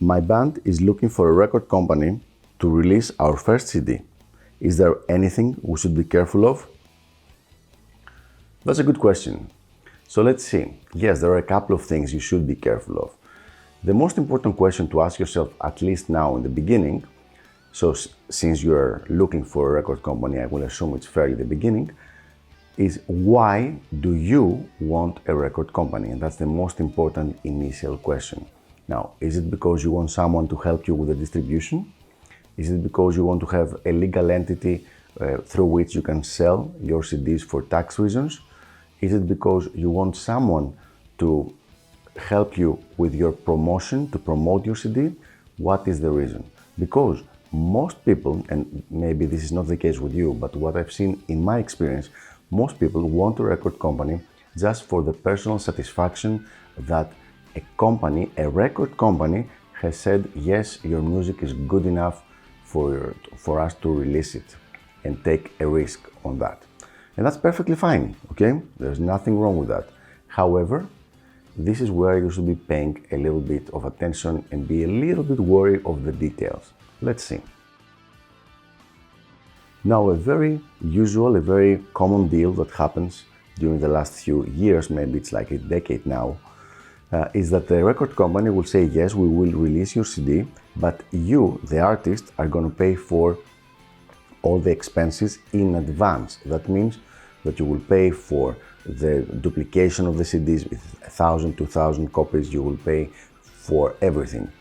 My band is looking for a record company to release our first CD. Is there anything we should be careful of? That's a good question. So let's see. Yes, there are a couple of things you should be careful of. The most important question to ask yourself, at least now in the beginning, so since you're looking for a record company, I will assume it's fairly the beginning, is why do you want a record company? And that's the most important initial question. Now, is it because you want someone to help you with the distribution? Is it because you want to have a legal entity through which you can sell your CDs for tax reasons? Is it because you want someone to help you with your promotion, to promote your CD? What is the reason? Because most people, and maybe this is not the case with you, but what I've seen in my experience, most people want a record company just for the personal satisfaction that a company, a record company, has said, yes, your music is good enough for us to release it and take a risk on that. And that's perfectly fine, okay? There's nothing wrong with that. However, this is where you should be paying a little bit of attention and be a little bit worried of the details. Let's see. Now, a very usual, a very common deal that happens during the last few years, maybe it's like a decade now, is that the record company will say, yes, we will release your CD, but you, the artist, are going to pay for all the expenses in advance. That means that you will pay for the duplication of the CDs with 1,000, 2,000 copies, you will pay for everything.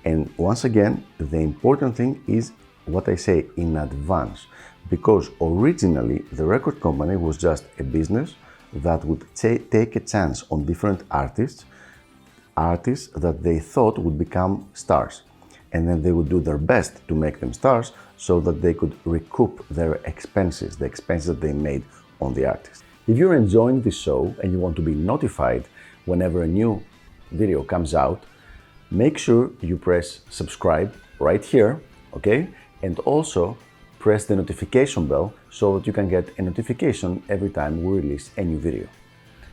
And once again, the important thing is what I say, in advance, because originally the record company was just a business that would take a chance on different artists that they thought would become stars. And then they would do their best to make them stars so that they could recoup their expenses, the expenses that they made on the artist. If you're enjoying this show and you want to be notified whenever a new video comes out, make sure you press subscribe right here, okay? And also press the notification bell so that you can get a notification every time we release a new video.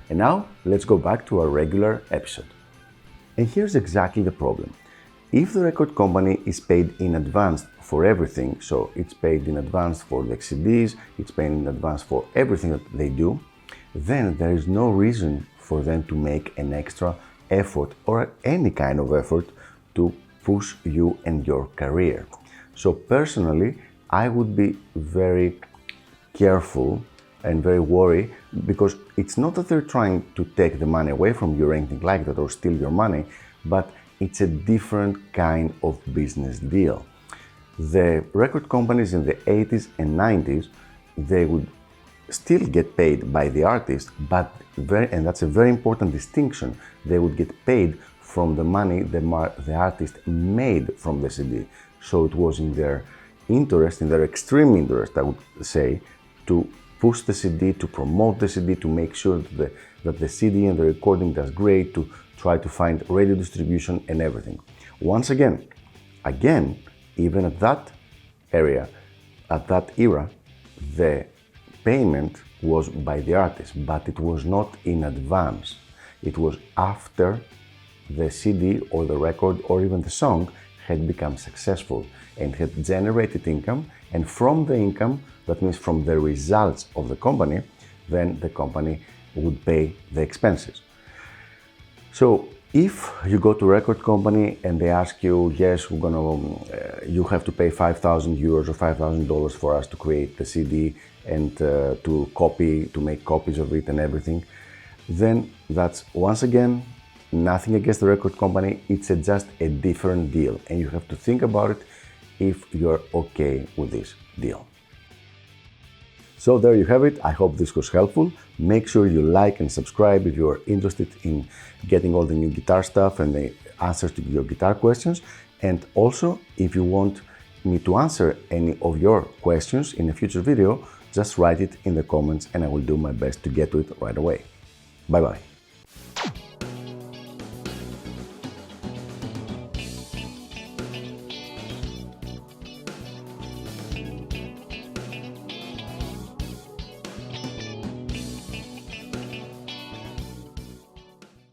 And now, let's go back to our regular episode. And here's exactly the problem. If the record company is paid in advance for everything, so it's paid in advance for the CDs, it's paid in advance for everything that they do, then there is no reason for them to make an extra effort or any kind of effort to push you and your career. So personally, I would be very careful and very worried, because it's not that they're trying to take the money away from you or anything like that or steal your money, but it's a different kind of business deal. The record companies in the 80s and 90s, they would still get paid by the artist, but and that's a very important distinction, they would get paid from the money the artist made from the CD. So it was in their interest, in their extreme interest, I would say, to push the CD, to promote the CD, to make sure that the CD and the recording does great, to try to find radio distribution and everything. Once again, even at that area, at that era, the payment was by the artist, but it was not in advance. It was after the CD or the record or even the song had become successful and had generated income, and from the income, that means from the results of the company, then the company would pay the expenses. So if you go to a record company and they ask you, yes, you have to pay 5,000 euros or $5,000 for us to create the CD and to make copies of it and everything, then that's, once again, nothing against the record company, it's just a different deal, and you have to think about it if you're okay with this deal. So there you have it. I hope this was helpful. Make sure you like and subscribe if you're interested in getting all the new guitar stuff and the answers to your guitar questions. And also, if you want me to answer any of your questions in a future video, just write it in the comments and I will do my best to get to it right away. Bye bye.